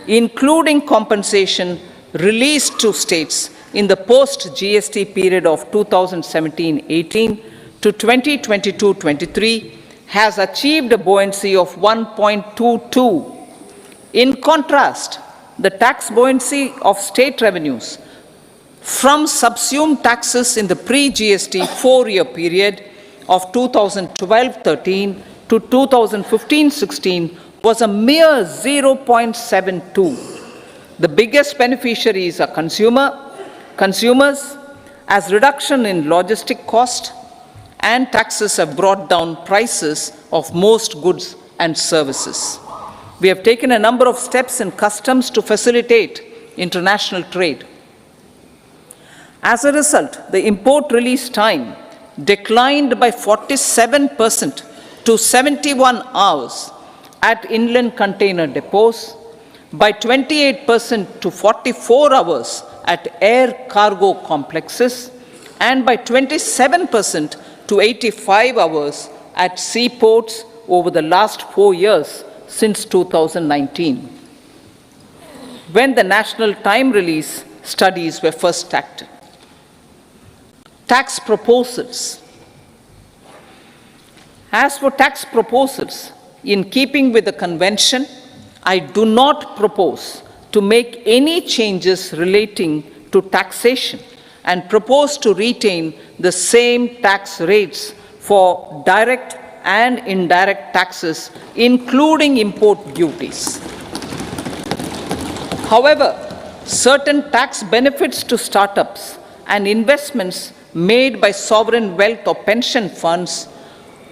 including compensation released to states in the post-GST period of 2017-18 to 2022-23, has achieved a buoyancy of 1.22. In contrast, the tax buoyancy of state revenues from subsumed taxes in the pre-GST four-year period of 2012-13 to 2015-16 was a mere 0.72. The biggest beneficiaries are consumers, as reduction in logistic cost and taxes have brought down prices of most goods and services. We have taken a number of steps in customs to facilitate international trade. As a result, the import release time declined by 47% to 71 hours at inland container depots, by 28% to 44 hours at air cargo complexes, and by 27% to 85 hours at seaports over the last 4 years since 2019, when the national time release studies were first started. Tax proposals. As for tax proposals, in keeping with the convention, I do not propose to make any changes relating to taxation and propose to retain the same tax rates for direct and indirect taxes, including import duties. However, certain tax benefits to startups and investments made by sovereign wealth or pension funds,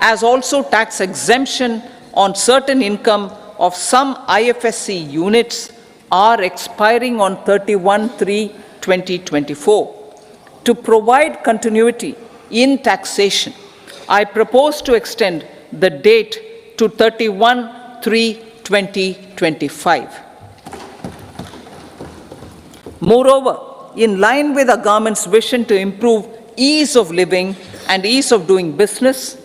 as also tax exemption on certain income of some IFSC units, are expiring on 31/3/2024. To provide continuity in taxation, I propose to extend the date to 31/3/2025. Moreover, in line with the government's vision to improve ease of living and ease of doing business,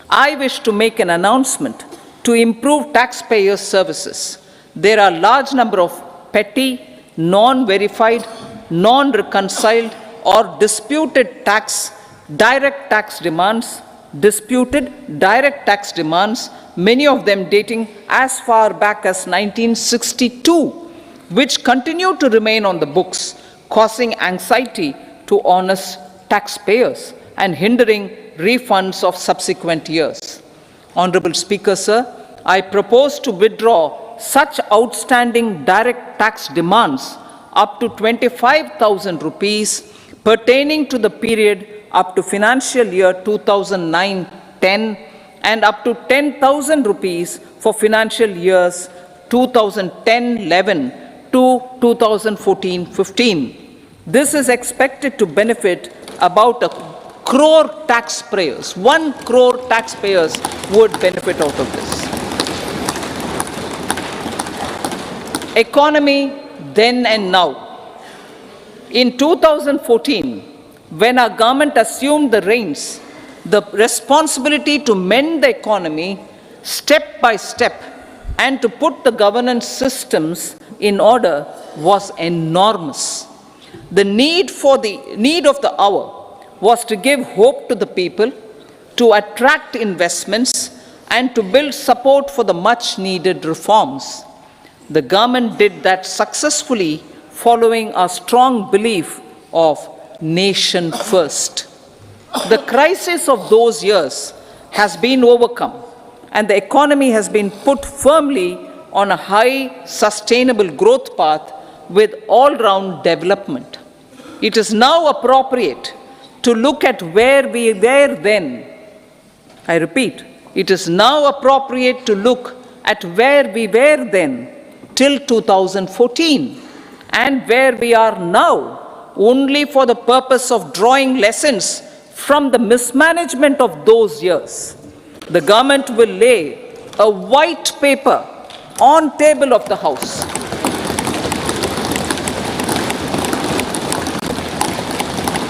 I wish to make an announcement to improve taxpayer services. There are a large number of petty, non-verified, non-reconciled, or disputed direct tax demands, many of them dating as far back as 1962, which continue to remain on the books, causing anxiety to honest taxpayers and hindering refunds of subsequent years. Honorable Speaker, sir, I propose to withdraw such outstanding direct tax demands up to 25,000 rupees pertaining to the period up to financial year 2009-10 and up to 10,000 rupees for financial years 2010-11 to 2014-15. This is expected to benefit about 1 crore taxpayers. 1 crore taxpayers would benefit out of this. Economy then and now. In 2014, when our government assumed the reins, the responsibility to mend the economy step by step and to put the governance systems in order was enormous. The need of the hour was to give hope to the people, to attract investments, and to build support for the much-needed reforms. The government did that successfully, following a strong belief of nation first. The crisis of those years has been overcome, and the economy has been put firmly on a high, sustainable growth path with all-round development. It is now appropriate to look at where we were then. I repeat, it is now appropriate to look at where we were then till 2014 and where we are now, only for the purpose of drawing lessons from the mismanagement of those years. The government will lay a white paper on table of the House.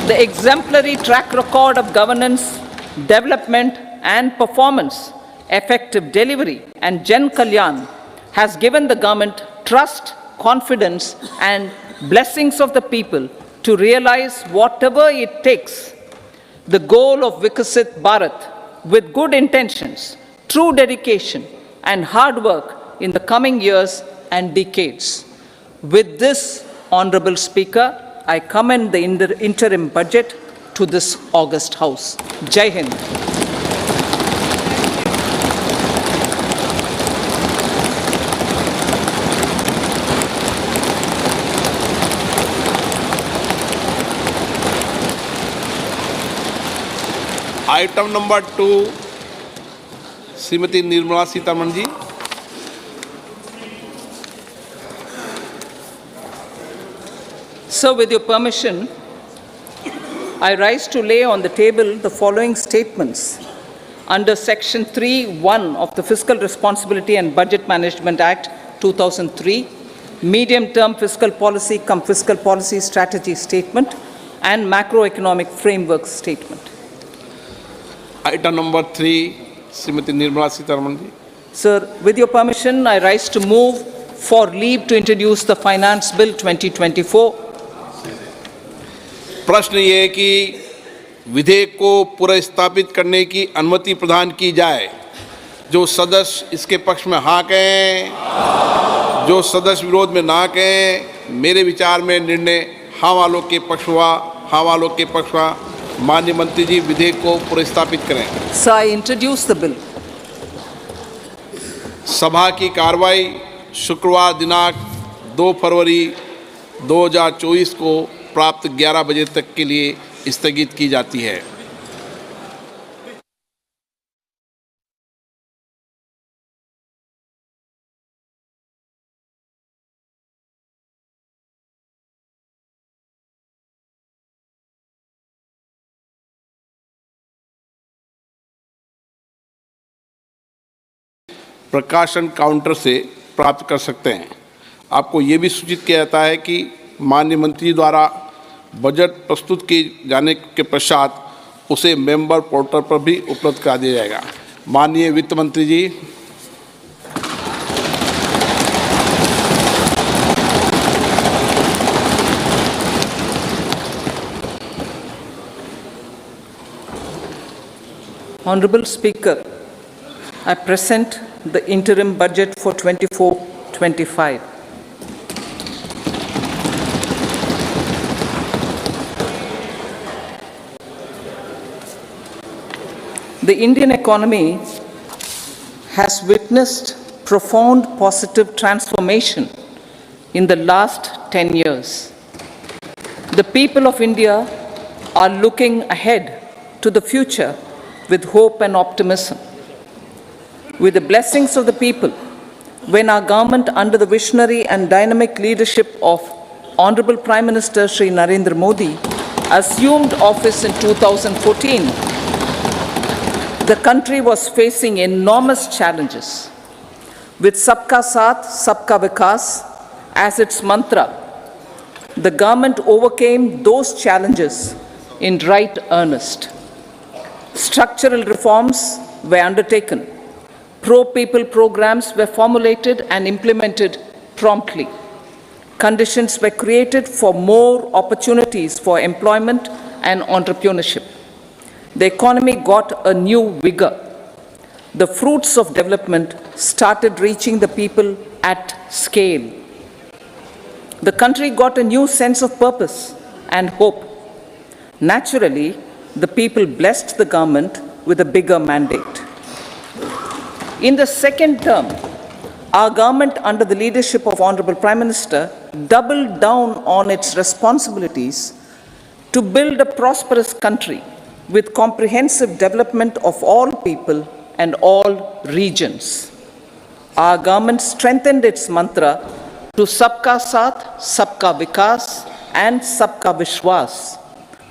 The exemplary track record of governance, development and performance, effective delivery and Jan Kalyan has given the government trust confidence, and blessings of the people to realize whatever it takes the goal of Vikasit Bharat with good intentions, true dedication, and hard work in the coming years and decades. With this, Honorable Speaker, I commend the interim budget to this august House. Jai Hind. Item number 2 Shrimati Nirmala Sitharaman ji. So, with your permission, I rise to lay on the table the following statements under Section 3(1) of the Fiscal Responsibility and Budget Management Act 2003, Medium-Term Fiscal Policy cum Fiscal Policy Strategy Statement and Macroeconomic Framework Statement. Item number 3, Srimati Nirmala Sitharaman ji. Sir, with your permission, I rise to move for leave to introduce the Finance Bill 2024. प्रश्न ये है कि विधेयक को पुनर्स्थापित करने की अनुमति प्रदान की जाए। जो सदस्य इसके पक्ष में हाँ कहें, जो सदस्य विरोध में ना कहें। मेरे विचार में निर्णय हाँ वालों के पक्ष हुआ, हाँ वालों के पक्ष हुआ। माननीय मंत्री जी विधेयक को पुनर्स्थापित करें। Sir, I introduce the bill. सभा की कार्रवाई शुक्रवार दिनांक 2 फरवरी 2024 को प्राप्त 11 बजे तक के लिए स्थगित की जाती है। प्रकाशन काउंटर से प्राप्त कर सकते हैं। आपको ये भी सूचित किया जाता है कि माननीय मंत्री द्वारा बजट प्रस्तुत किए जाने के पश्चात उसे मेंबर पोर्टल पर भी उपलब्ध करा दिया जाएगा। माननीय वित्त मंत्री जी। Honorable Speaker, I present the interim budget for 24-25. The Indian economy has witnessed profound positive transformation in the last 10 years. The people of India are looking ahead to the future with hope and optimism. With the blessings of the people, when our government under the visionary and dynamic leadership of Honorable Prime Minister Shri Narendra Modi assumed office in 2014, the country was facing enormous challenges. With Sabka Saath, Sabka Vikas as its mantra, the government overcame those challenges in right earnest. Structural reforms were undertaken. Pro-people programs were formulated and implemented promptly. Conditions were created for more opportunities for employment and entrepreneurship. The economy got a new vigor. The fruits of development started reaching the people at scale. The country got a new sense of purpose and hope. Naturally, the people blessed the government with a bigger mandate. In the second term, our government under the leadership of Honorable Prime Minister doubled down on its responsibilities to build a prosperous country with comprehensive development of all people and all regions. Our government strengthened its mantra to Sabka Saath, Sabka Vikas and Sabka Vishwas.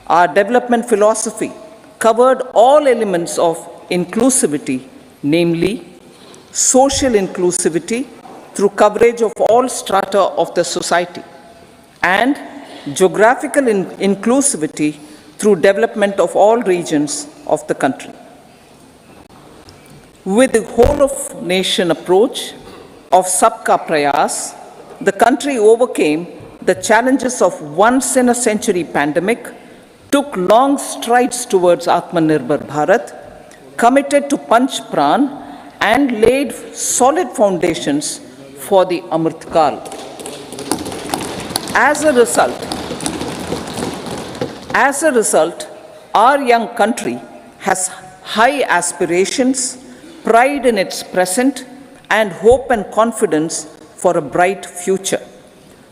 Our development philosophy covered all elements of inclusivity, namely social inclusivity through coverage of all strata of the society and geographical inclusivity through development of all regions of the country. With the whole of nation approach of Sabka Prayas, the country overcame the challenges of once-in-a-century pandemic, took long strides towards Atmanirbhar Bharat, committed to Panch Pran, and laid solid foundations for the Amrit Kal. As a result, our young country has high aspirations, pride in its present, and hope and confidence for a bright future.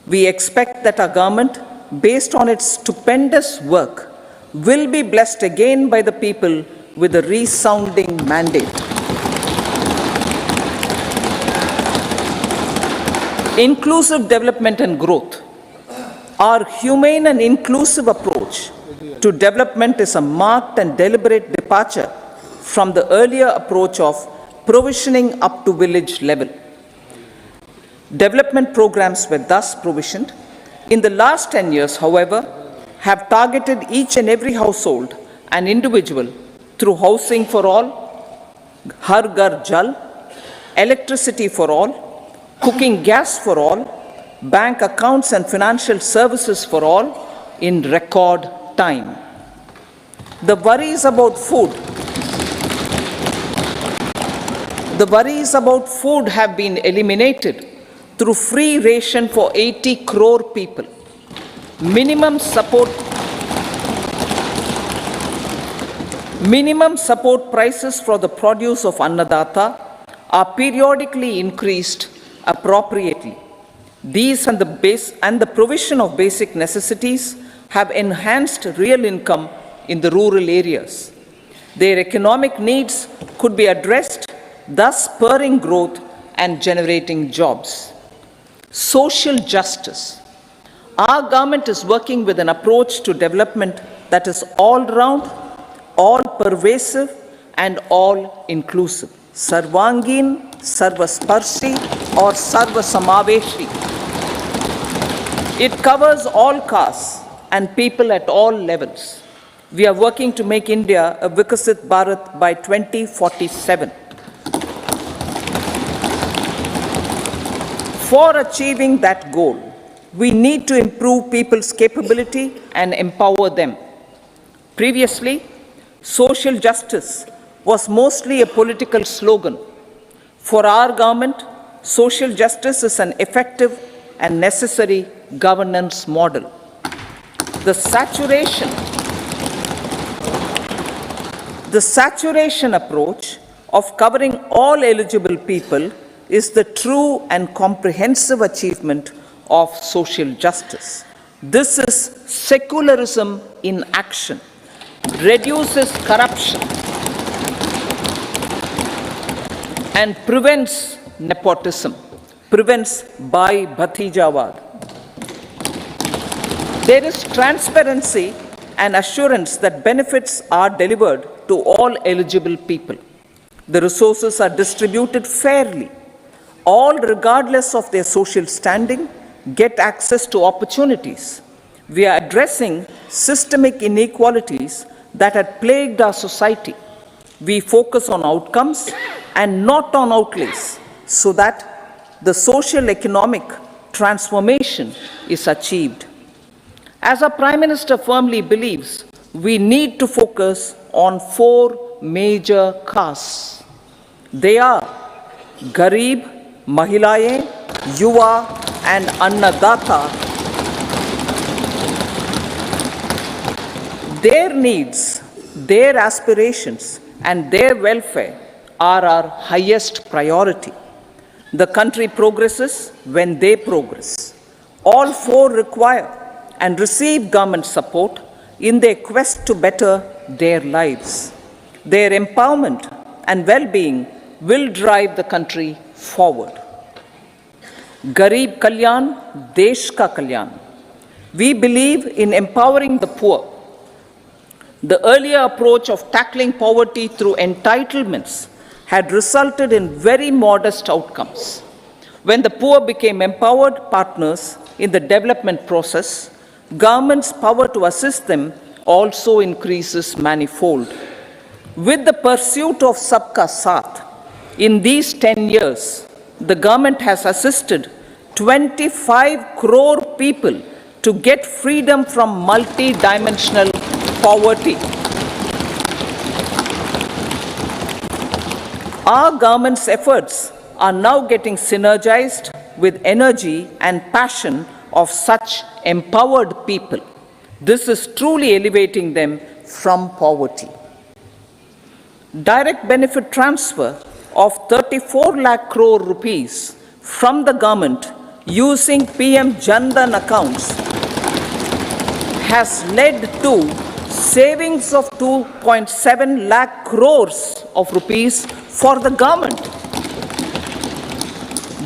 We expect that our government, based on its stupendous work, will be blessed again by the people with a resounding mandate. Inclusive development and growth. Our humane and inclusive approach to development is a marked and deliberate departure from the earlier approach of provisioning up to village level. Development programs were thus provisioned. In the last 10 years, however, have targeted each and every household and individual through housing for all, Har Ghar Jal, electricity for all, cooking gas for all, bank accounts and financial services for all in record time. The worries about food have been eliminated through free ration for 80 crore people. Minimum support prices for the produce of Annadata are periodically increased appropriately. These and the provision of basic necessities have enhanced real income in the rural areas. Their economic needs could be addressed, thus spurring growth and generating jobs. Social justice. Our government is working with an approach to development that is all-round, all-pervasive, and all-inclusive. Sarvangin, Sarvasparshi, or Sarvasamaveshi. It covers all castes and people at all levels. We are working to make India a Vikasit Bharat by 2047. For achieving that goal, we need to improve people's capability and empower them. Previously, social justice was mostly a political slogan. For our government, social justice is an effective and necessary governance model. The saturation approach of covering all eligible people is the true and comprehensive achievement of social justice. This is secularism in action, reduces corruption, and prevents nepotism, prevents Bhai Bhatijawad. There is transparency and assurance that benefits are delivered to all eligible people. The resources are distributed fairly. All, regardless of their social standing, get access to opportunities. We are addressing systemic inequalities that had plagued our society. We focus on outcomes and not on outlays, so that the social economic transformation is achieved. As our Prime Minister firmly believes, we need to focus on 4 major castes. They are Garib, Mahilaye, Yuva, and Annadata. Their needs, their aspirations, and their welfare are our highest priority. The country progresses when they progress. All 4 require and receive government support in their quest to better their lives. Their empowerment and well-being will drive the country forward. Garib Kalyan, Desh Ka Kalyan. We believe in empowering the poor. The earlier approach of tackling poverty through entitlements had resulted in very modest outcomes. When the poor became empowered partners in the development process, government's power to assist them also increases manifold. With the pursuit of Sabka Saath, in these 10 years, the government has assisted 25 crore people to get freedom from multi-dimensional poverty. Our government's efforts are now getting synergized with energy and passion of such empowered people. This is truly elevating them from poverty. Direct benefit transfer of 34 lakh crore rupees from the government using PM Jan Dhan accounts has led to savings of 2.7 lakh crores of rupees for the government.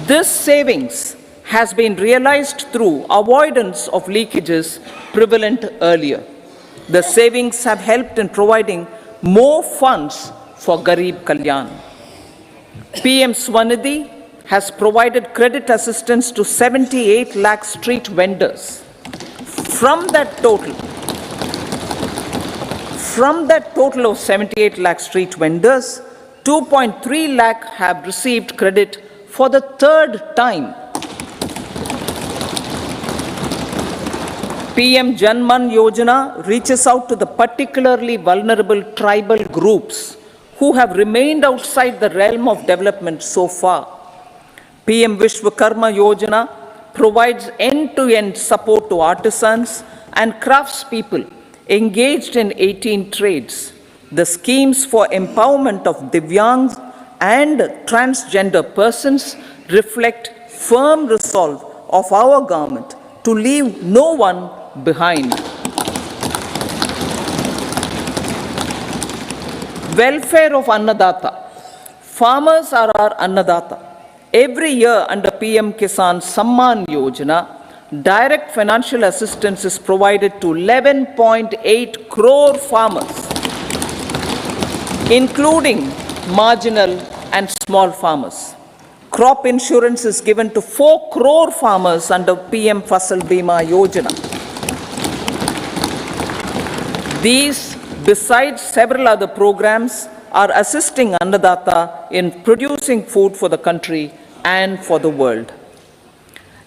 This savings has been realized through avoidance of leakages prevalent earlier. The savings have helped in providing more funds for Garib Kalyan. PM Swanidhi has provided credit assistance to 78 lakh street vendors. From that total of 78 lakh street vendors, 2.3 lakh have received credit for the third time. PM Janman Yojana reaches out to the particularly vulnerable tribal groups who have remained outside the realm of development so far. PM Vishwakarma Yojana provides end-to-end support to artisans and craftspeople engaged in 18 trades. The schemes for empowerment of Divyangs and transgender persons reflect firm resolve of our government to leave no one behind. Welfare of Annadata. Farmers are our Annadata. Every year under PM Kisan Samman Yojana, direct financial assistance is provided to 11.8 crore farmers, including marginal and small farmers. Crop insurance is given to 4 crore farmers under PM Fasal Bima Yojana. These, besides several other programs, are assisting Annadata in producing food for the country and for the world.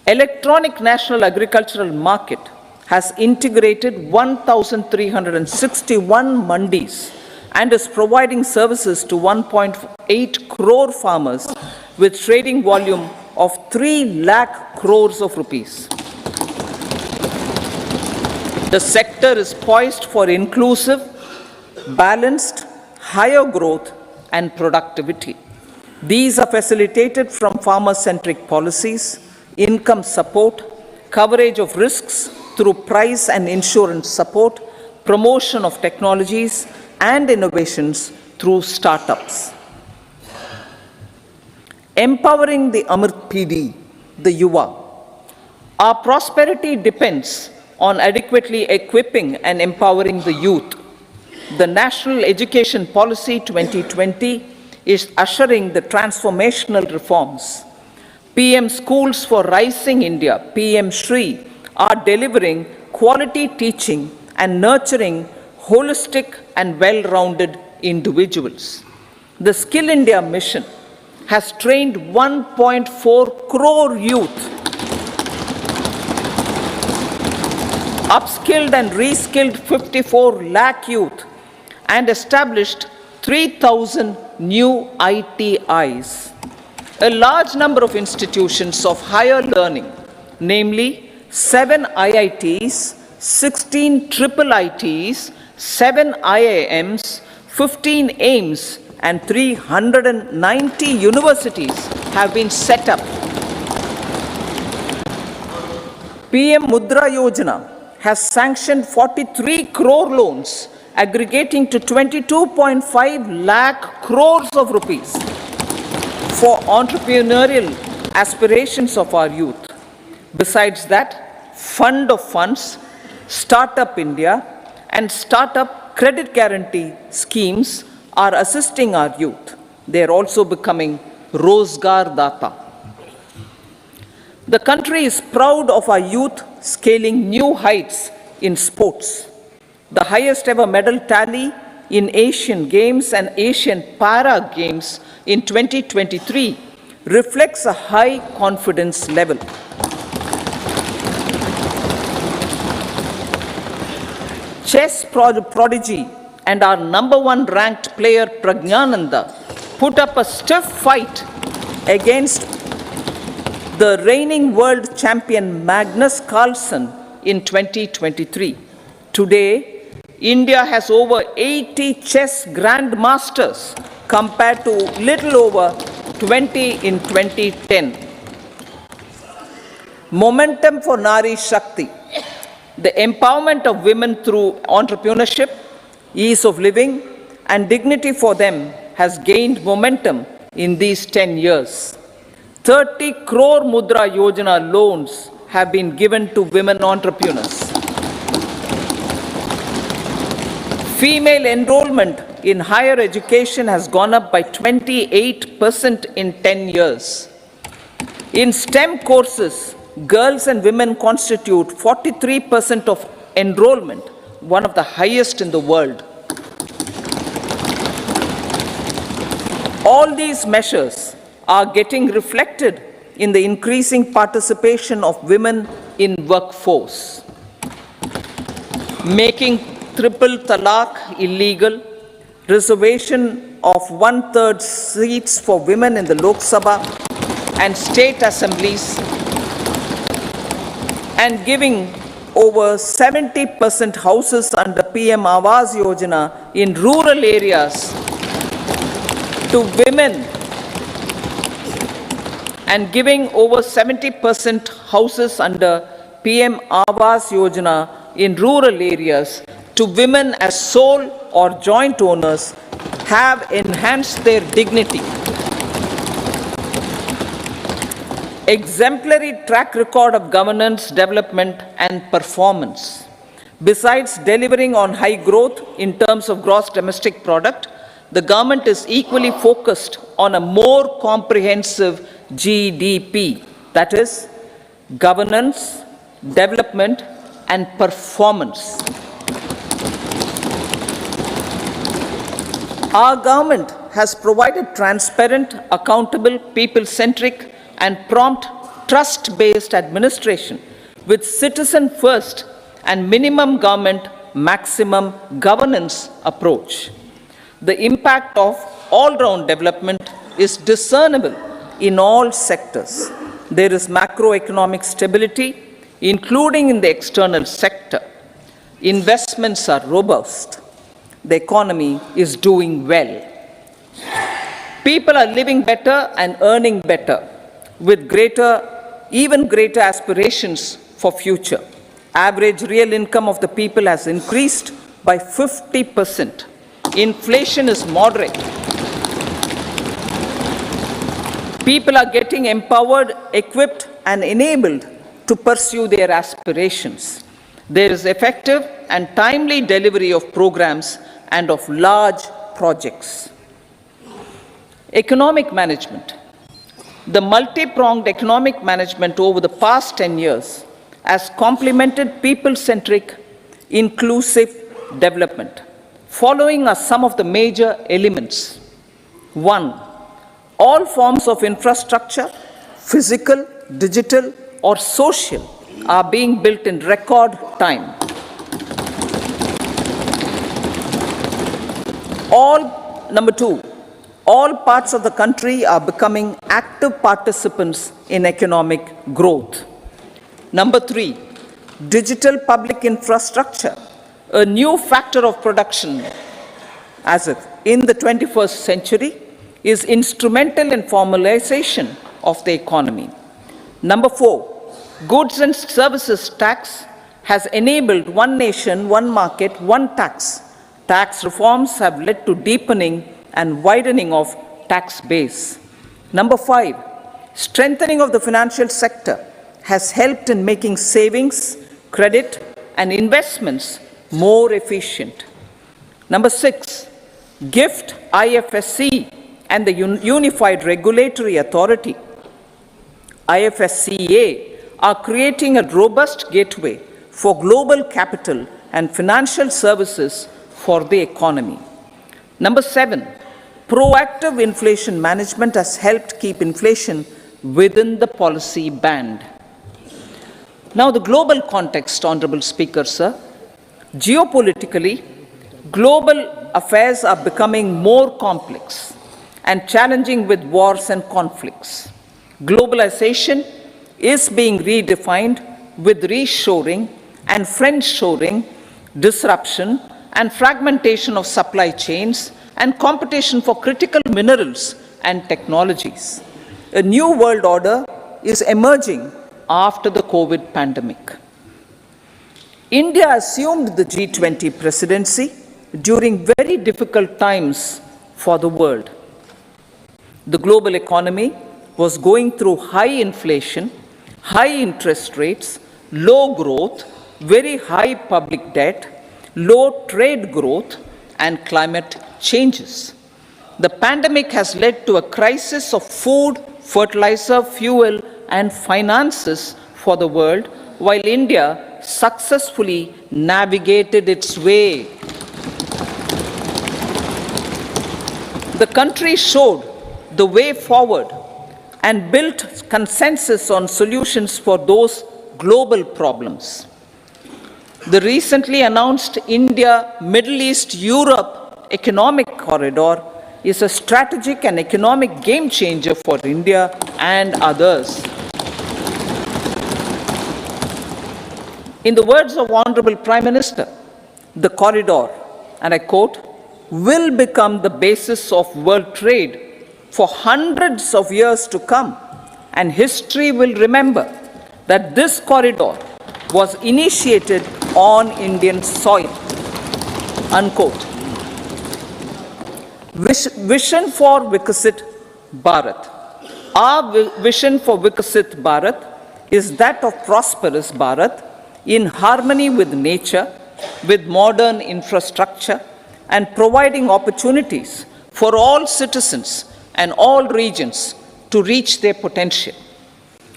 Electronic National Agricultural Market has integrated 1,361 mandis and is providing services to 1.8 crore farmers with trading volume of 3 lakh crores of rupees. The sector is poised for inclusive, balanced, higher growth and productivity. These are facilitated from farmer-centric policies, income support, coverage of risks through price and insurance support, promotion of technologies and innovations through startups. Empowering the Amrit PD, the Yuva. Our prosperity depends on adequately equipping and empowering the youth. The National Education Policy 2020 is ushering the transformational reforms. PM Schools for Rising India, PM Shri, are delivering quality teaching and nurturing holistic and well-rounded individuals. The Skill India mission has trained 1.4 crore youth, upskilled and reskilled 54 lakh youth, and established 3,000 new ITIs. A large number of institutions of higher learning, namely 7 IITs, 16 triple ITs, 7 IIMs, 15 AIMS, and 390 universities have been set up. PM Mudra Yojana has sanctioned 43 crore loans aggregating to 22.5 lakh crores of rupees for entrepreneurial aspirations of our youth. Besides that, Fund of Funds, Startup India, and Startup Credit Guarantee schemes are assisting our youth. They are also becoming Rozgar Data. The country is proud of our youth scaling new heights in sports. The highest ever medal tally in Asian Games and Asian Para Games in 2023 reflects a high confidence level. prodigy and our number one ranked player Prajnananda put up a stiff fight against the reigning world champion Magnus Carlsen in 2023. Today, India has over 80 chess grandmasters compared to little over 20 in 2010. Momentum for Nari Shakti. The empowerment of women through entrepreneurship, ease of living, and dignity for them has gained momentum in these 10 years. 30 crore Mudra Yojana loans have been given to women entrepreneurs. Female enrollment in higher education has gone up by 28% in 10 years. In STEM courses, girls and women constitute 43% of enrollment, one of the highest in the world. All these measures are getting reflected in the increasing participation of women in workforce. Making triple talaq illegal, reservation of 1/3 seats for women in the Lok Sabha and state assemblies, and giving over 70% houses under PM Awas Yojana in rural areas to women, and giving over 70% houses under PM Awas Yojana in rural areas to women as sole or joint owners have enhanced their dignity. Exemplary track record of governance, development, and performance. Besides delivering on high growth in terms of gross domestic product, the government is equally focused on a more comprehensive GDP, that is, governance, development, and performance. Our government has provided transparent, accountable, people-centric, and prompt, trust-based administration with citizen-first and minimum government, maximum governance approach. The impact of all-round development is discernible in all sectors. There is macroeconomic stability, including in the external sector. Investments are robust. The economy is doing well. People are living better and earning better, with even greater aspirations for future. Average real income of the people has increased by 50%. Inflation is moderate. People are getting empowered, equipped, and enabled to pursue their aspirations. There is effective and timely delivery of programs and of large projects. Economic management. The multi-pronged economic management over the past 10 years has complemented people-centric, inclusive development. Following are some of the major elements. 1. All forms of infrastructure, physical, digital, or social, are being built in record time. Number 2, all parts of the country are becoming active participants in economic growth. Number 3, digital public infrastructure, a new factor of production as if in the 21st century, is instrumental in formalization of the economy. Number 4, goods and services tax has enabled one nation, one market, one tax. Tax reforms have led to deepening and widening of tax base. Number 5, strengthening of the financial sector has helped in making savings, credit, and investments more efficient. Number 6, GIFT, IFSC, and the Unified Regulatory Authority, IFSCA, are creating a robust gateway for global capital and financial services for the economy. Number 7, proactive inflation management has helped keep inflation within the policy band. Now, the global context, Honorable Speaker, sir. Geopolitically, global affairs are becoming more complex and challenging with wars and conflicts. Globalization is being redefined with reshoring and friendshoring, disruption and fragmentation of supply chains, and competition for critical minerals and technologies. A new world order is emerging after the COVID pandemic. India assumed the G20 presidency during very difficult times for the world. The global economy was going through high inflation, high interest rates, low growth, very high public debt, low trade growth, and climate changes. The pandemic has led to a crisis of food, fertilizer, fuel, and finances for the world, while India successfully navigated its way. The country showed the way forward and built consensus on solutions for those global problems. The recently announced India-Middle East-Europe economic corridor is a strategic and economic game changer for India and others. In the words of Honorable Prime Minister, the corridor, and I quote, will become the basis of world trade for hundreds of years to come, and history will remember that this corridor was initiated on Indian soil, unquote. Vision for Vikasit Bharat. Our vision for Vikasit Bharat is that of prosperous Bharat in harmony with nature, with modern infrastructure, and providing opportunities for all citizens and all regions to reach their potential.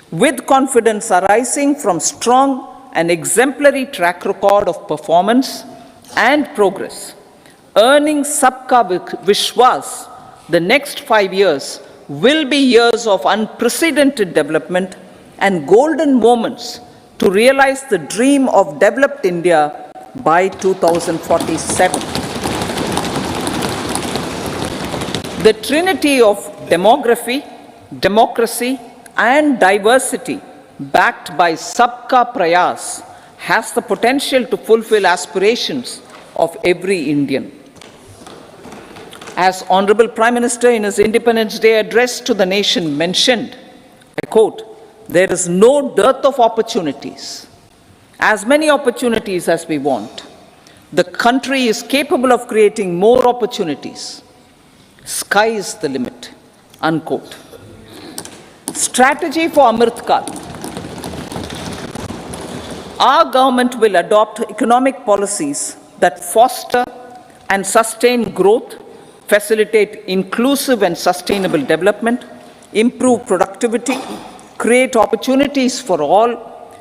With confidence arising from strong and exemplary track record of performance and progress, earning Sabka Vishwas, the next 5 years will be years of unprecedented development and golden moments to realize the dream of developed India by 2047. The trinity of demography, democracy, and diversity backed by Sabka Prayas has the potential to fulfill aspirations of every Indian. As Honorable Prime Minister in his Independence Day address to the nation mentioned, I quote, there is no dearth of opportunities, as many opportunities as we want. The country is capable of creating more opportunities. Sky is the limit, unquote. Strategy for Amrit Kal. Our government will adopt economic policies that foster and sustain growth, facilitate inclusive and sustainable development, improve productivity, create opportunities for all,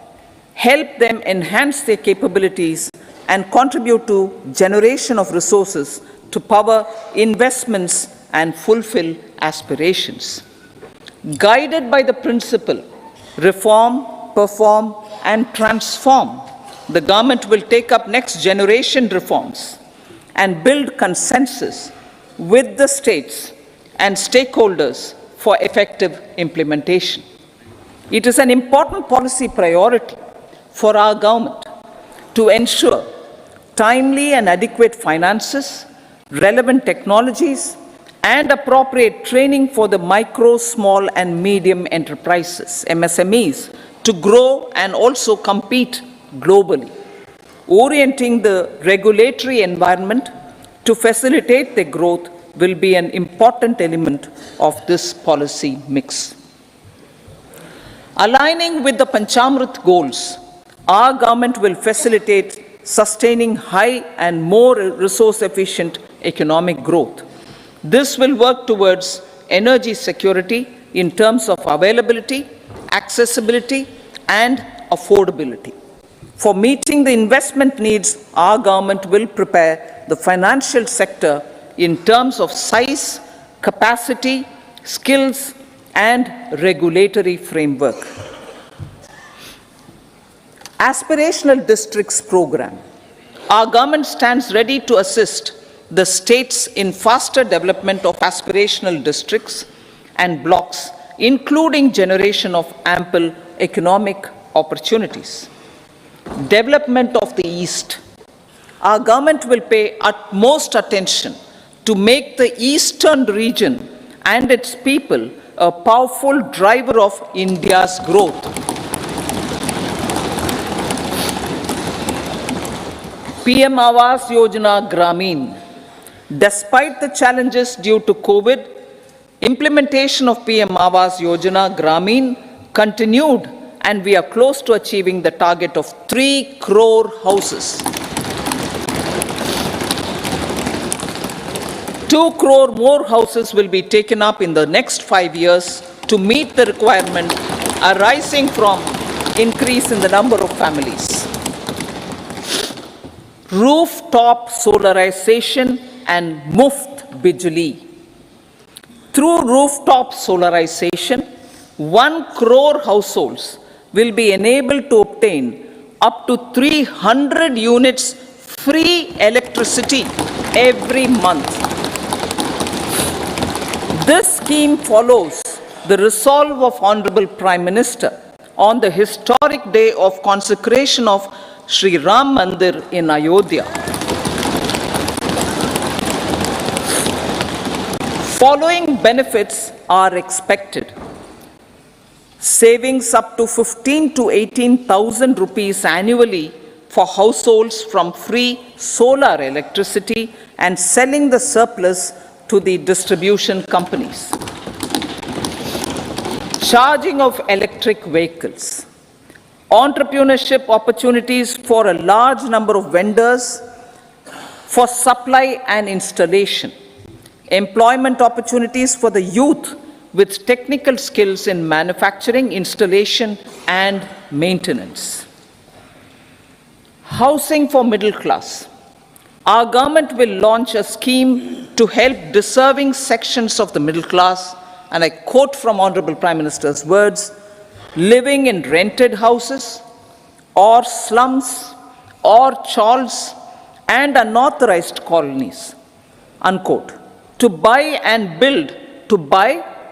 help them enhance their capabilities, and contribute to generation of resources to power investments and fulfill aspirations. Guided by the principle, reform, perform, and transform, the government will take up next generation reforms and build consensus with the states and stakeholders for effective implementation. It is an important policy priority for our government to ensure timely and adequate finances, relevant technologies, and appropriate training for the micro, small, and medium enterprises, MSMEs, to grow and also compete globally. Orienting the regulatory environment to facilitate their growth will be an important element of this policy mix. Aligning with the Panchamrit goals, our government will facilitate sustaining high and more resource-efficient economic growth. This will work towards energy security in terms of availability, accessibility, and affordability. For meeting the investment needs, our government will prepare the financial sector in terms of size, capacity, skills, and regulatory framework. Aspirational Districts Program. Our government stands ready to assist the states in faster development of aspirational districts and blocks, including generation of ample economic opportunities. Development of the East. Our government will pay utmost attention to make the eastern region and its people a powerful driver of India's growth. PM Awas Yojana Gramin. Despite the challenges due to COVID, implementation of PM Awas Yojana Gramin continued, and we are close to achieving the target of 3 crore houses. 2 crore more houses will be taken up in the next 5 years to meet the requirement arising from increase in the number of families. Rooftop solarization and Muft Bijli. Through rooftop solarization, 1 crore households will be enabled to obtain up to 300 units free electricity every month. This scheme follows the resolve of Honorable Prime Minister on the historic day of consecration of Sri Ram Mandir in Ayodhya. Following benefits are expected. Savings up to 15 to 18,000 rupees annually for households from free solar electricity and selling the surplus to the distribution companies. Charging of electric vehicles. Entrepreneurship opportunities for a large number of vendors for supply and installation. Employment opportunities for the youth with technical skills in manufacturing, installation, and maintenance. Housing for middle class. Our government will launch a scheme to help deserving sections of the middle class, and I quote from Honorable Prime Minister's words, living in rented houses or slums or chawls and unauthorized colonies, unquote, to buy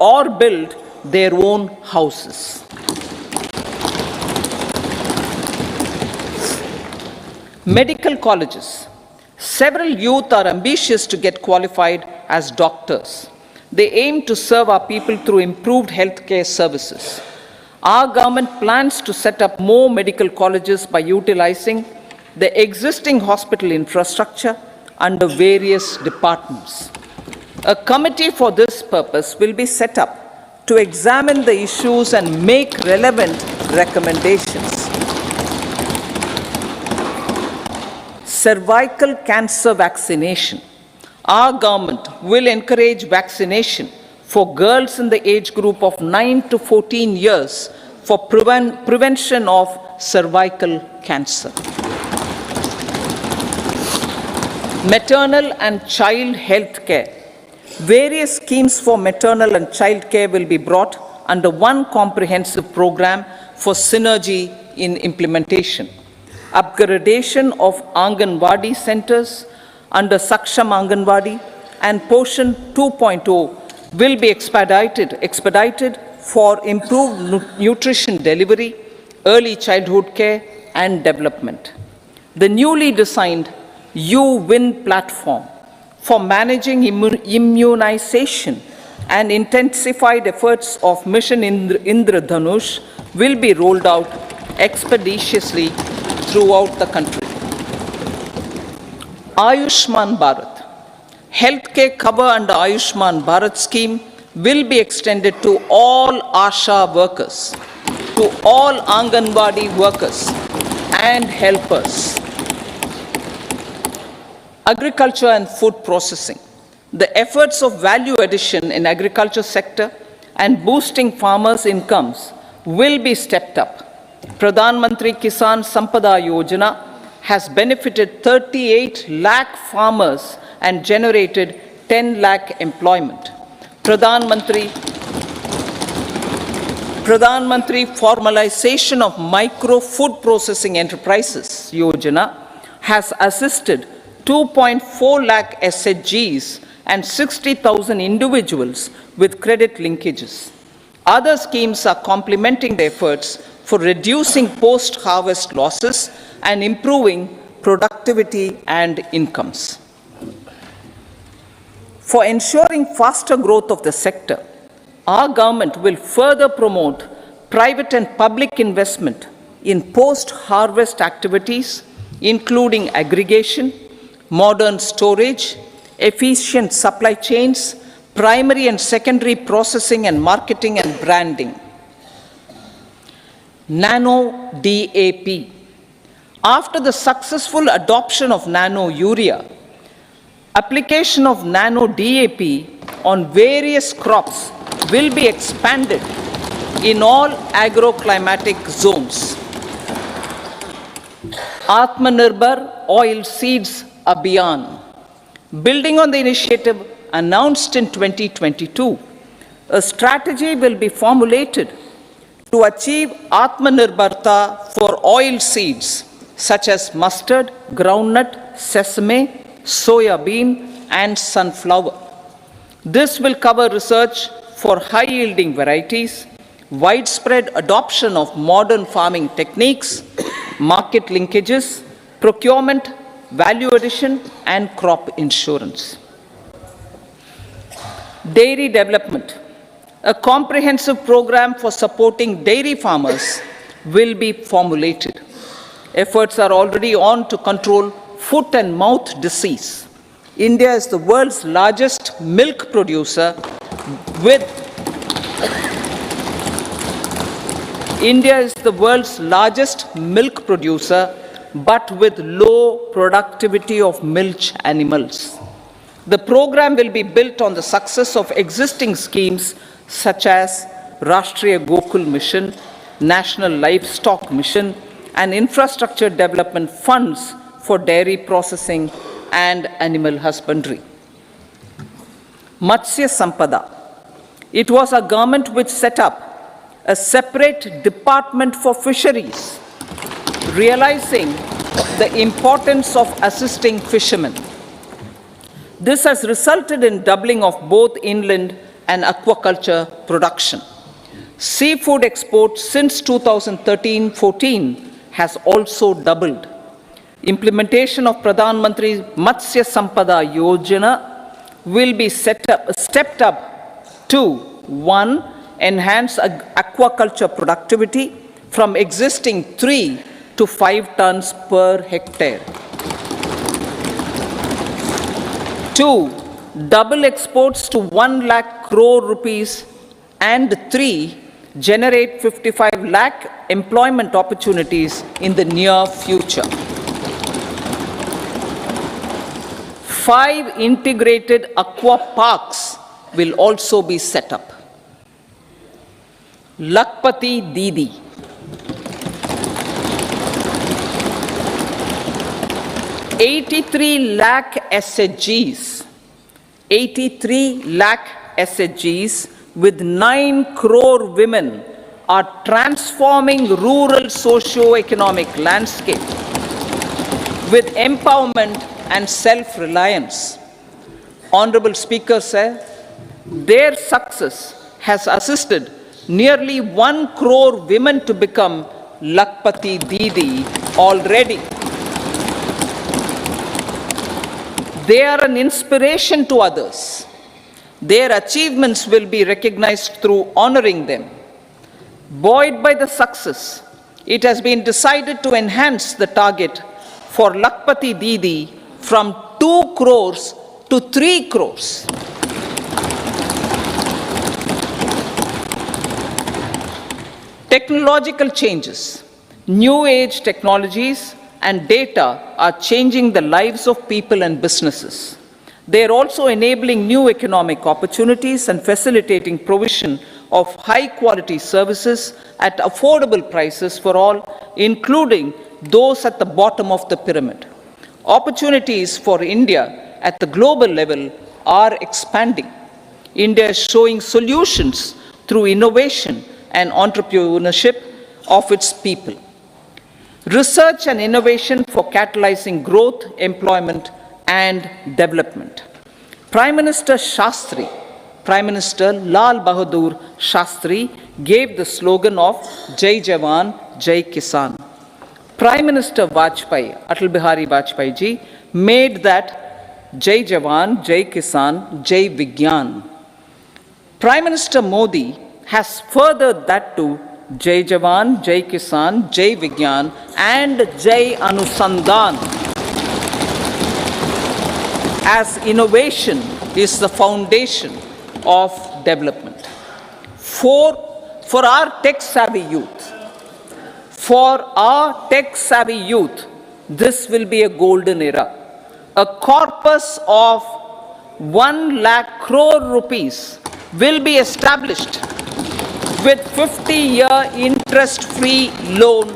or build their own houses. Medical colleges. Several youth are ambitious to get qualified as doctors. They aim to serve our people through improved healthcare services. Our government plans to set up more medical colleges by utilizing the existing hospital infrastructure under various departments. A committee for this purpose will be set up to examine the issues and make relevant recommendations. Cervical cancer vaccination. Our government will encourage vaccination for girls in the age group of 9 to 14 years for prevention of cervical cancer. Maternal and child health care. Various schemes for maternal and child care will be brought under one comprehensive program for synergy in implementation. Upgradation of Anganwadi centers under Saksham Anganwadi and Poshan 2.0 will be expedited for improved nutrition delivery, early childhood care and development. The newly designed U-Win platform for managing immunization and intensified efforts of Mission Indradhanush will be rolled out expeditiously throughout the country. Ayushman Bharat. Healthcare cover under Ayushman Bharat scheme will be extended to all ASHA workers, to all Anganwadi workers and helpers. Agriculture and food processing. The efforts of value addition in agriculture sector and boosting farmers' incomes will be stepped up. Pradhan Mantri Kisan Sampada Yojana has benefited 38 lakh farmers and generated 10 lakh employment. Pradhan Mantri formalization of micro food processing enterprises Yojana has assisted 2.4 lakh SHGs and 60,000 individuals with credit linkages. Other schemes are complementing the efforts for reducing post-harvest losses and improving productivity and incomes. For ensuring faster growth of the sector, our government will further promote private and public investment in post-harvest activities, including aggregation, modern storage, efficient supply chains, primary and secondary processing and marketing and branding. Nano DAP. After the successful adoption of nano urea, application of nano DAP on various crops will be expanded in all agroclimatic zones. Atmanirbhar Oil Seeds Abhiyan. Building on the initiative announced in 2022, a strategy will be formulated to achieve Atmanirbharta for oil seeds such as mustard, groundnut, sesame, soya bean, and sunflower. This will cover research for high-yielding varieties, widespread adoption of modern farming techniques, market linkages, procurement, value addition, and crop insurance. Dairy development. A comprehensive program for supporting dairy farmers will be formulated. Efforts are already on to control foot and mouth disease. India is the world's largest milk producer with but with low productivity of milch animals. The program will be built on the success of existing schemes such as Rashtriya Gokul Mission, National Livestock Mission, and infrastructure development funds for dairy processing and animal husbandry. Matsya Sampada. It was our government which set up a separate department for fisheries, realizing the importance of assisting fishermen. This has resulted in doubling of both inland and aquaculture production. Seafood exports since 2013-14 has also doubled. Implementation of Pradhan Mantri Matsya Sampada Yojana will be stepped up to 1. Enhance aquaculture productivity from existing 3 to 5 tons per hectare. 2. Double exports to 1 lakh crore rupees, and 3. Generate 55 lakh employment opportunities in the near future. 5 integrated aqua parks will also be set up. Lakpati Didi. 83 lakh SHGs. 83 lakh SHGs with 9 crore women are transforming rural socio-economic landscape with empowerment and self-reliance. Honorable Speaker said, their success has assisted nearly 1 crore women to become Lakpati Didi already. They are an inspiration to others. Their achievements will be recognized through honoring them. Buoyed by the success, it has been decided to enhance the target for Lakpati Didi from 2 crores to 3 crores. Technological changes, new age technologies and data are changing the lives of people and businesses. They are also enabling new economic opportunities and facilitating provision of high quality services at affordable prices for all, including those at the bottom of the pyramid. Opportunities for India at the global level are expanding. India is showing solutions through innovation and entrepreneurship of its people. research and innovation for catalyzing growth, employment, and development. Prime Minister Shastri, Prime Minister Lal Bahadur Shastri gave the slogan of Jai Jawan, Jai Kisan. Prime Minister Vajpayee, Atal Bihari Vajpayee ji, made that Jai Jawan, Jai Kisan, Jai Vigyan. Prime Minister Modi has furthered that to Jai Jawan, Jai Kisan, Jai Vigyan, and Jai Anusandhan, as innovation is the foundation of development. For our tech-savvy youth, this will be a golden era. A corpus of 1 lakh crore rupees will be established with 50-year interest-free loan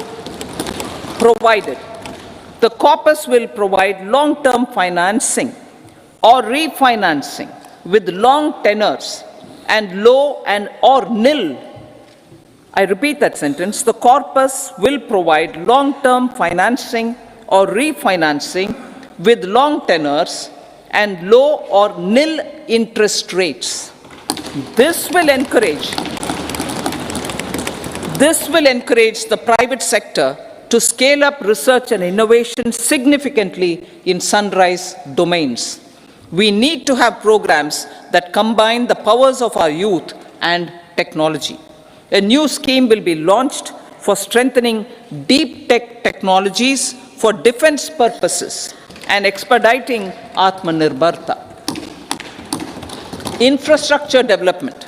provided. The corpus will provide long-term financing or refinancing with long tenors and low and or nil. I repeat that sentence. The corpus will provide long-term financing or refinancing with long tenors and low or nil interest rates. This will encourage the private sector to scale up research and innovation significantly in sunrise domains. We need to have programs that combine the powers of our youth and technology. A new scheme will be launched for strengthening deep tech technologies for defense purposes and expediting Atmanirbharta. Infrastructure development.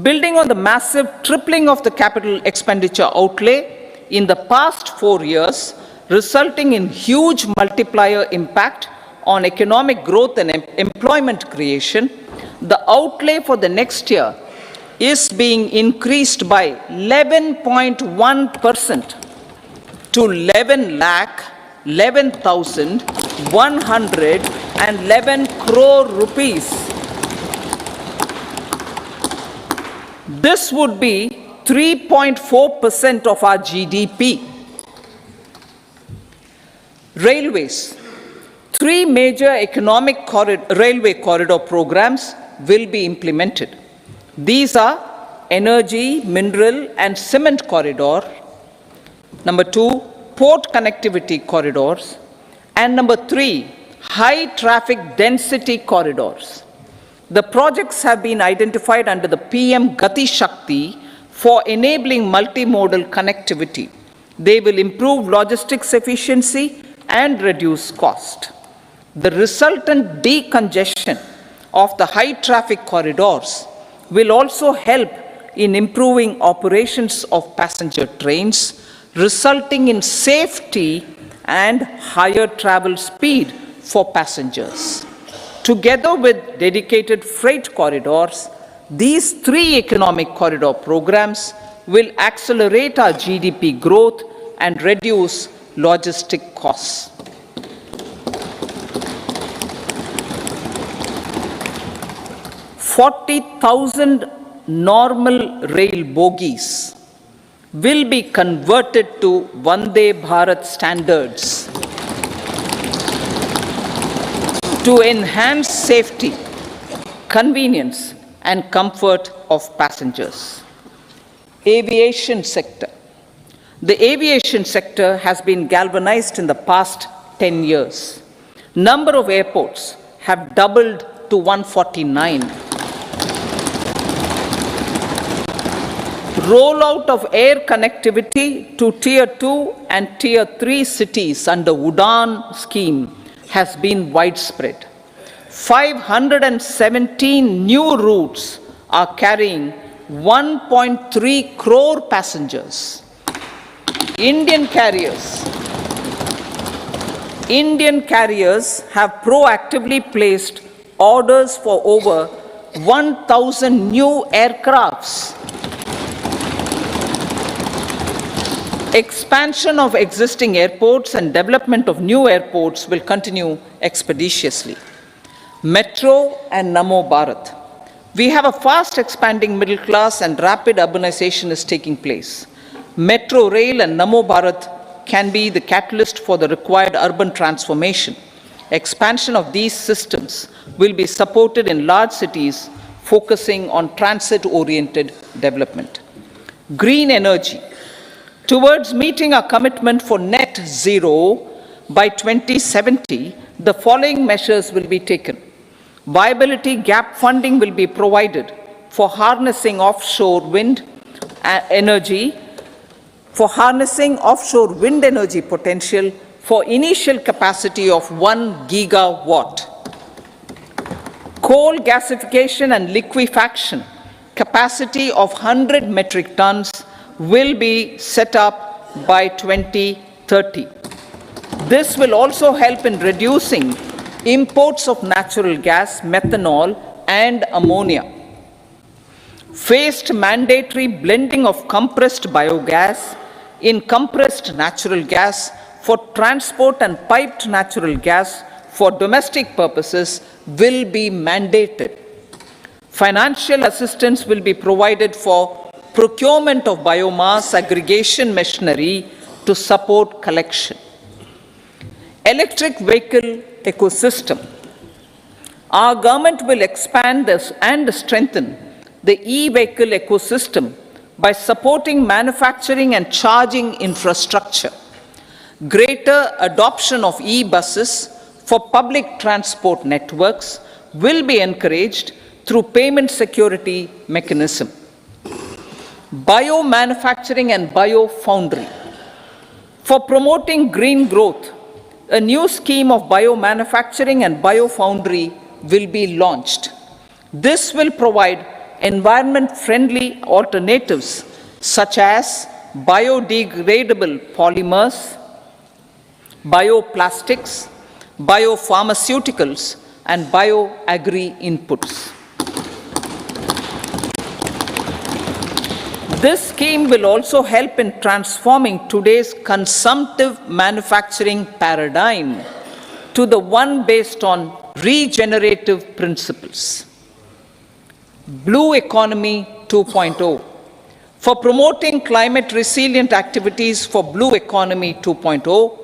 Building on the massive tripling of the capital expenditure outlay in the past 4 years, resulting in huge multiplier impact on economic growth and employment creation, the outlay for the next year is being increased by 11.1% to 11,111 crore rupees. This would be 3.4% of our GDP. Railways. 3 major economic railway corridor programs will be implemented. These are energy, mineral, and cement corridor. Number 2, port connectivity corridors. And number 3, high traffic density corridors. The projects have been identified under the PM Gati Shakti for enabling multimodal connectivity. They will improve logistics efficiency and reduce cost. The resultant decongestion of the high traffic corridors will also help in improving operations of passenger trains, resulting in safety and higher travel speed for passengers. Together with dedicated freight corridors, these 3 economic corridor programs will accelerate our GDP growth and reduce logistic costs. 40,000 normal rail bogies will be converted to Vande Bharat standards to enhance safety, convenience, and comfort of passengers. Aviation sector. The aviation sector has been galvanized in the past 10 years. Number of airports have doubled to 149. Rollout of air connectivity to Tier 2 and Tier 3 cities under UDAN scheme has been widespread. 517 new routes are carrying 1.3 crore passengers. Indian carriers have proactively placed orders for over 1,000 new aircrafts. Expansion of existing airports and development of new airports will continue expeditiously. Metro and Namo Bharat. We have a fast expanding middle class and rapid urbanization is taking place. Metro rail and Namo Bharat can be the catalyst for the required urban transformation. Expansion of these systems will be supported in large cities, focusing on transit-oriented development. Green energy. Towards meeting our commitment for net zero by 2070, the following measures will be taken. Viability gap funding will be provided for harnessing offshore wind energy, potential for initial capacity of 1 gigawatt. Coal gasification and liquefaction capacity of 100 metric tons will be set up by 2030. This will also help in reducing imports of natural gas, methanol, and ammonia. Phased mandatory blending of compressed biogas in compressed natural gas for transport and piped natural gas for domestic purposes will be mandated. Financial assistance will be provided for procurement of biomass aggregation machinery to support collection. Electric vehicle ecosystem. Our government will expand this and strengthen the e-vehicle ecosystem by supporting manufacturing and charging infrastructure. Greater adoption of e-buses for public transport networks will be encouraged through payment security mechanism. Biomanufacturing and biofoundry. For promoting green growth, a new scheme of biomanufacturing and biofoundry will be launched. This will provide environment-friendly alternatives such as biodegradable polymers, bioplastics, biopharmaceuticals, and bioagri inputs. This scheme will also help in transforming today's consumptive manufacturing paradigm to the one based on regenerative principles. Blue Economy 2.0. For promoting climate resilient activities for Blue Economy 2.0,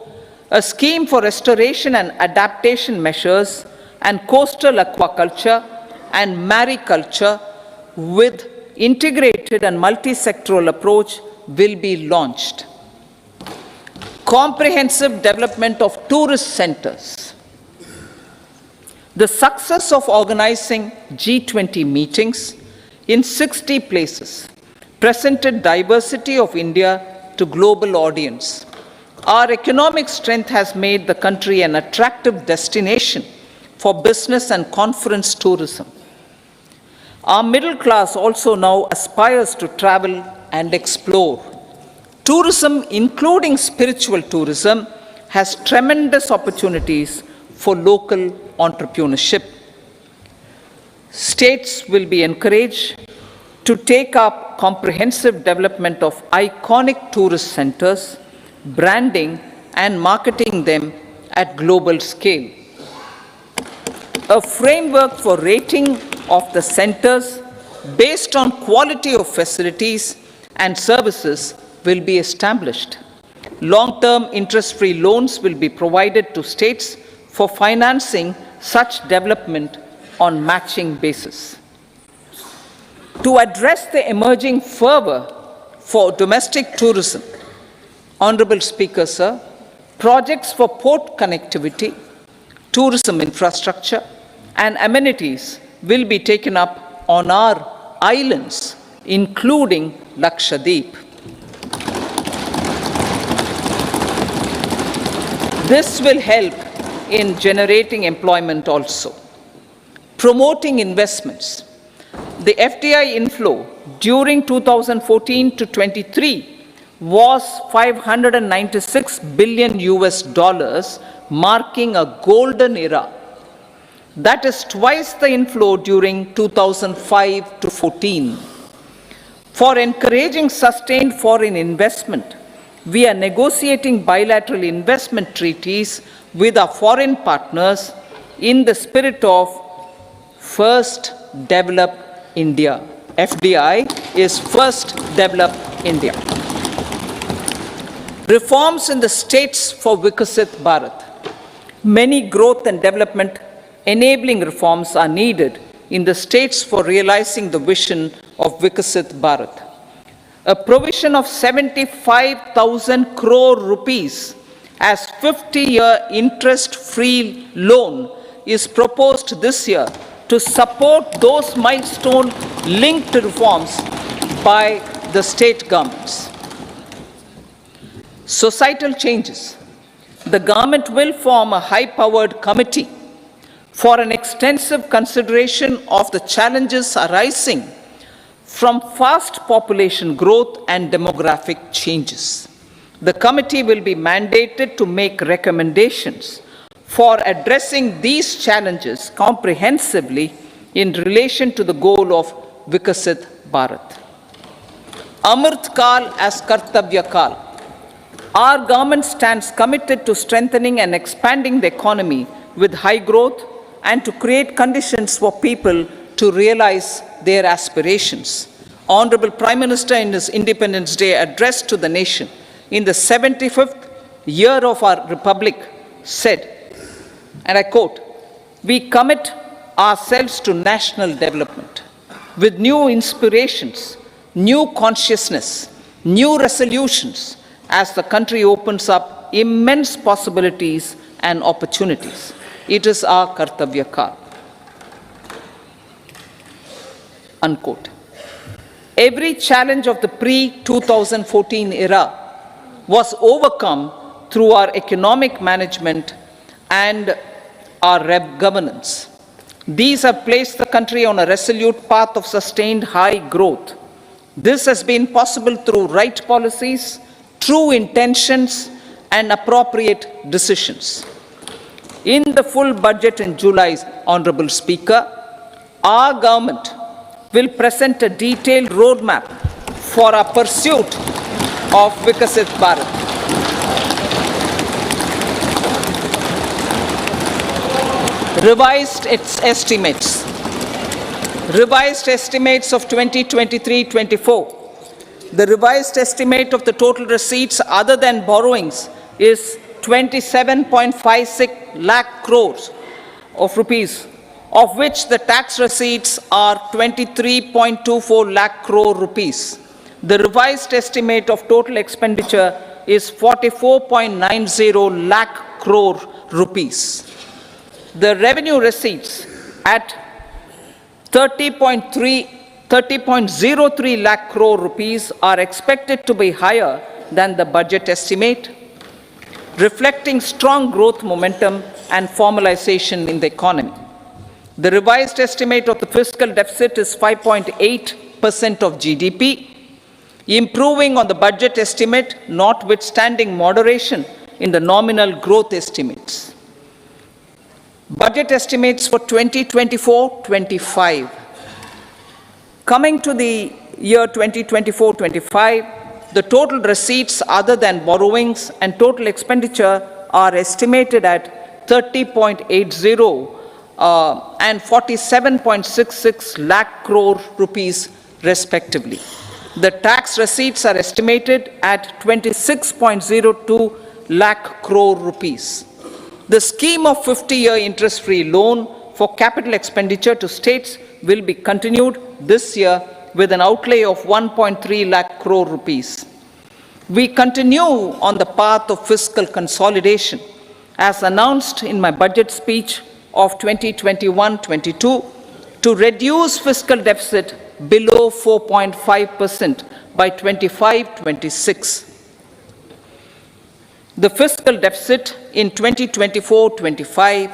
a scheme for restoration and adaptation measures and coastal aquaculture and mariculture with integrated and multi-sectoral approach will be launched. Comprehensive development of tourist centers. The success of organizing G20 meetings in 60 places presented diversity of India to global audience. Our economic strength has made the country an attractive destination for business and conference tourism. Our middle class also now aspires to travel and explore. Tourism, including spiritual tourism, has tremendous opportunities for local entrepreneurship. States will be encouraged to take up comprehensive development of iconic tourist centers, branding and marketing them at global scale. A framework for rating of the centers based on quality of facilities and services will be established. Long-term interest-free loans will be provided to states for financing such development on matching basis. To address the emerging fervor for domestic tourism, Honorable Speaker, sir, projects for port connectivity, tourism infrastructure, and amenities will be taken up on our islands, including Lakshadweep. This will help in generating employment also. Promoting investments. The FDI inflow during 2014 to 23 was $596 billion, marking a golden era. That is twice the inflow during 2005 to 14. For encouraging sustained foreign investment, we are negotiating bilateral investment treaties with our foreign partners in the spirit of First Develop India. FDI is First Develop India. Reforms in the states for Vikasit Bharat. Many growth and development enabling reforms are needed in the states for realizing the vision of Vikasit Bharat. A provision of 75,000 crore rupees as 50-year interest-free loan is proposed this year to support those milestone-linked reforms by the state governments. Societal changes. The government will form a high-powered committee for an extensive consideration of the challenges arising from fast population growth and demographic changes. The committee will be mandated to make recommendations for addressing these challenges comprehensively in relation to the goal of Vikasit Bharat. Amrit Kal as Kartavya Kal. Our government stands committed to strengthening and expanding the economy with high growth and to create conditions for people to realize their aspirations. Honorable Prime Minister in his Independence Day address to the nation in the 75th year of our Republic said, and I quote, "We commit ourselves to national development with new inspirations, new consciousness, new resolutions, as the country opens up immense possibilities and opportunities. It is our Kartavya Kal." Unquote. Every challenge of the pre-2014 era was overcome through our economic management and our governance. These have placed the country on a resolute path of sustained high growth. This has been possible through right policies, true intentions, and appropriate decisions. In the full budget in July, Honorable Speaker, our government will present a detailed roadmap for our pursuit of Vikasit Bharat. Revised estimates. Revised estimates of 2023-24. The revised estimate of the total receipts other than borrowings is 27.56 lakh crores of rupees, of which the tax receipts are 23.24 lakh crore rupees. The revised estimate of total expenditure is 44.90 lakh crore rupees. The revenue receipts at 30.03 lakh crore rupees are expected to be higher than the budget estimate, reflecting strong growth momentum and formalization in the economy. The revised estimate of the fiscal deficit is 5.8% of GDP, improving on the budget estimate, notwithstanding moderation in the nominal growth estimates. Budget estimates for 2024-25. Coming to the year 2024-25, the total receipts other than borrowings and total expenditure are estimated at 30.80 and 47.66 lakh crore rupees respectively. The tax receipts are estimated at 26.02 lakh crore rupees. The scheme of 50-year interest-free loan for capital expenditure to states will be continued this year with an outlay of 1.3 lakh crore rupees. We continue on the path of fiscal consolidation as announced in my budget speech of 2021-22 to reduce fiscal deficit below 4.5% by 25-26. The fiscal deficit in 2024-25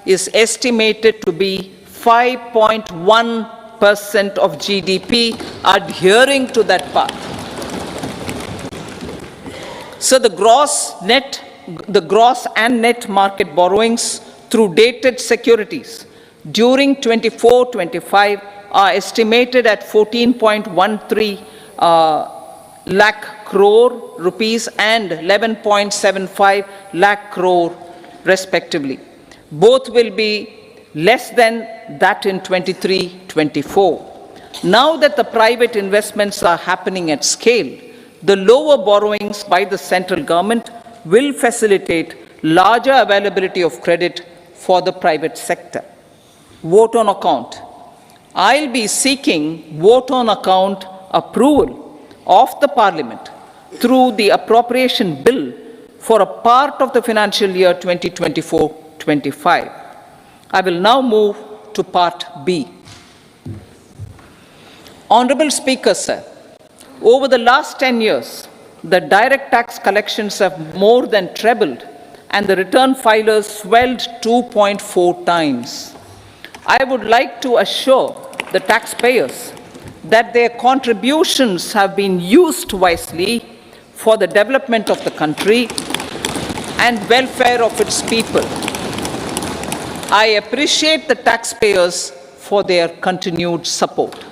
is estimated to be 5.1% of GDP, adhering to that path. So the gross and net market borrowings through dated securities during 24-25 are estimated at 14.13 lakh crore rupees and 11.75 lakh crore respectively. Both will be less than that in 23-24. Now that the private investments are happening at scale, the lower borrowings by the central government will facilitate larger availability of credit for the private sector. Vote on account. I'll be seeking vote on account approval of the Parliament through the appropriation bill for a part of the financial year 2024-25. I will now move to part B. Honorable Speaker, sir, over the last 10 years, the direct tax collections have more than trebled and the return filers swelled 2.4 times. I would like to assure the taxpayers that their contributions have been used wisely for the development of the country and welfare of its people. I appreciate the taxpayers for their continued support.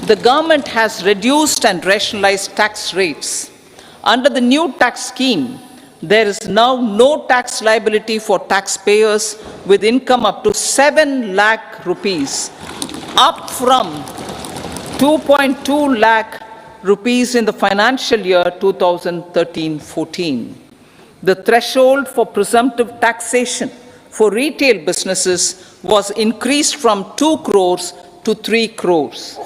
The government has reduced and rationalized tax rates. Under the new tax scheme, there is now no tax liability for taxpayers with income up to 7 lakh rupees, up from 2.2 lakh rupees in the financial year 2013-14. The threshold for presumptive taxation for retail businesses was increased from 2 crores to 3 crores.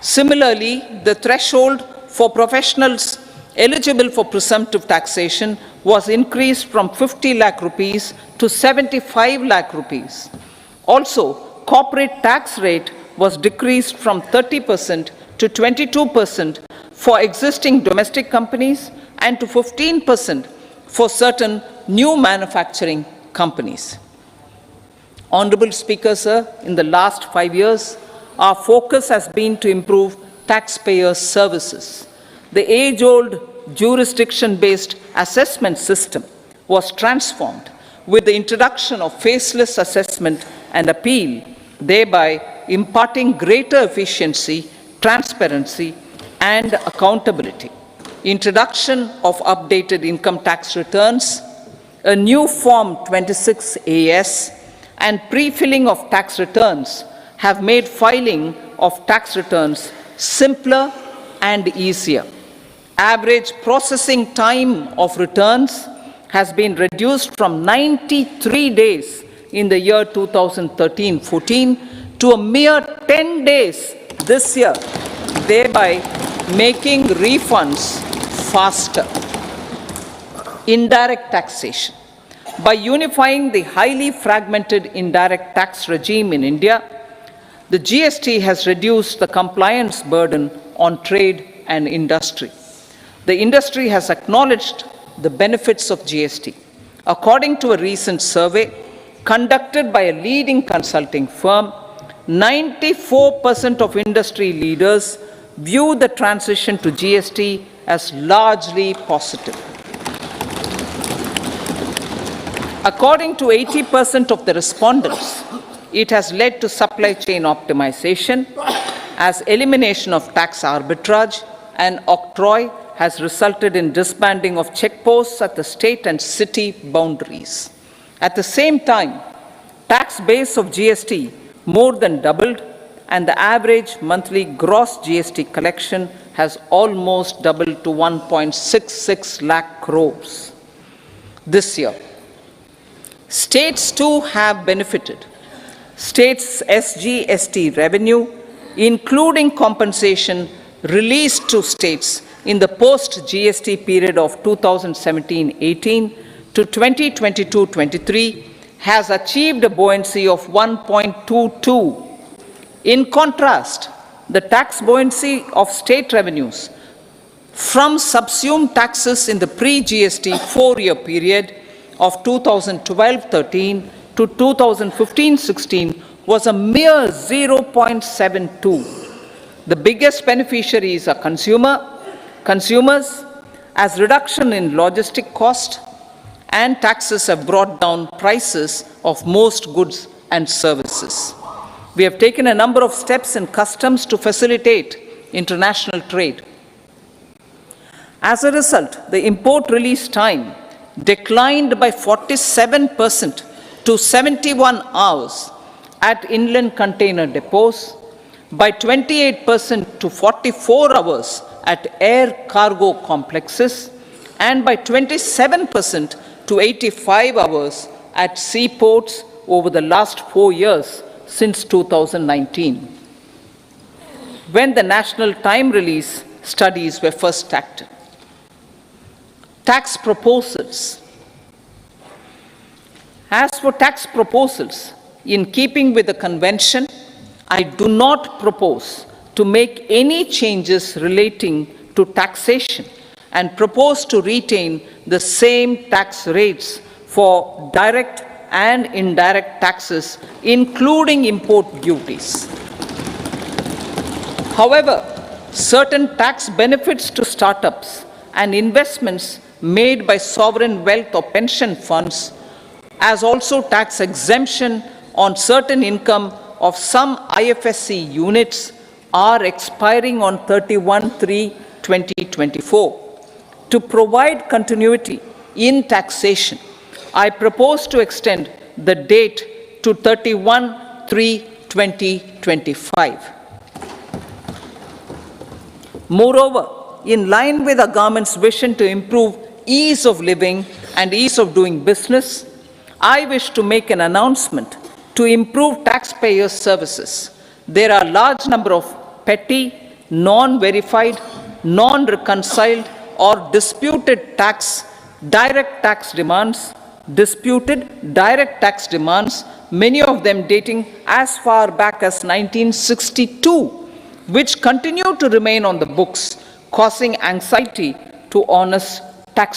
Similarly, the threshold for professionals eligible for presumptive taxation was increased from 50 lakh rupees to 75 lakh rupees. Also, corporate tax rate was decreased from 30% to 22% for existing domestic companies and to 15% for certain new manufacturing companies. Honorable Speaker, sir, in the last 5 years, our focus has been to improve taxpayer services. The age-old jurisdiction-based assessment system was transformed with the introduction of faceless assessment and appeal, thereby imparting greater efficiency, transparency, and accountability. Introduction of updated income tax returns, a new Form 26AS, and pre-filling of tax returns have made filing of tax returns simpler and easier. Average processing time of returns has been reduced from 93 days in the year 2013-14 to a mere 10 days this year, thereby making refunds faster. Indirect taxation. By unifying the highly fragmented indirect tax regime in India, the GST has reduced the compliance burden on trade and industry. The industry has acknowledged the benefits of GST. According to a recent survey conducted by a leading consulting firm, 94% of industry leaders view the transition to GST as largely positive. According to 80% of the respondents, it has led to supply chain optimization, as elimination of tax arbitrage and octroi has resulted in disbanding of checkposts at the state and city boundaries. At the same time, tax base of GST more than doubled, and the average monthly gross GST collection has almost doubled to 1.66 lakh crores this year. States too have benefited. States' SGST revenue, including compensation released to states in the post-GST period of 2017-18 to 2022-23, has achieved a buoyancy of 1.22. In contrast, the tax buoyancy of state revenues from subsumed taxes in the pre-GST 4-year period of 2012-13 to 2015-16 was a mere 0.72. The biggest beneficiaries are consumers, as reduction in logistic cost and taxes have brought down prices of most goods and services. We have taken a number of steps in customs to facilitate international trade. As a result, the import release time declined by 47% to 71 hours at inland container depots, by 28% to 44 hours at air cargo complexes and by 27% to 85 hours at seaports over the last 4 years since 2019, when the national time release studies were first started. Tax proposals. As for tax proposals, in keeping with the convention, I do not propose to make any changes relating to taxation and propose to retain the same tax rates for direct and indirect taxes, including import duties. However, certain tax benefits to startups and investments made by sovereign wealth or pension funds, as also tax exemption on certain income of some IFSC units, are expiring on 31/3/2024. To provide continuity in taxation, I propose to extend the date to 31/3/2025. Moreover, in line with the government's vision to improve ease of living and ease of doing business, I wish to make an announcement to improve taxpayers' services. There are a large number of petty, non-verified, non-reconciled or disputed direct tax demands, many of them dating as far back as 1962, which continue to remain on the books, causing anxiety to honest